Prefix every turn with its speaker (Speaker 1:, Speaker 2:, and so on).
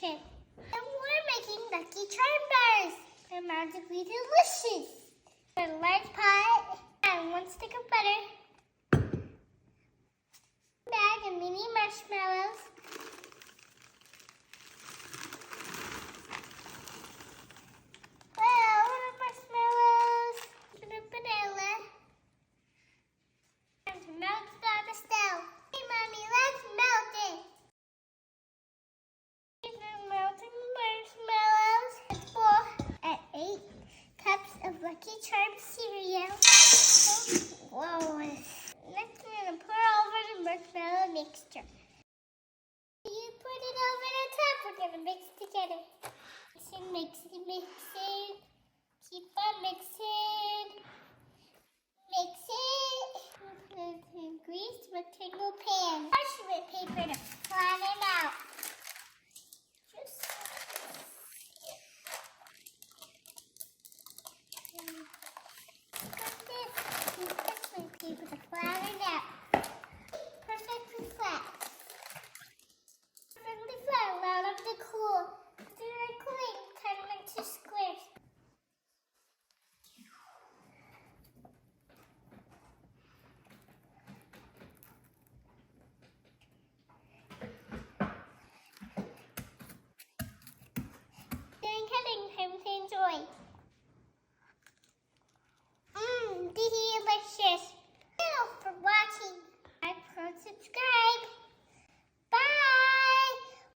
Speaker 1: kitchen. And we're making Lucky Charm bars. They're magically delicious. A large pot and 1 stick of butter. Bag of mini marshmallows. Well, marshmallows. Put a vanilla. Time to melt it on the stove. Hey, Mommy, let's melt it. These are melting marshmallows. Let's boil at 8 cups of Lucky Charm cereal. Whoa. Next, we're going to pour over the marshmallow mixture. You put it over the top. We're going to mix together. Mix it. Keep on mixing. Mix it. With a greased rectangle pan. Parchment paper to flatten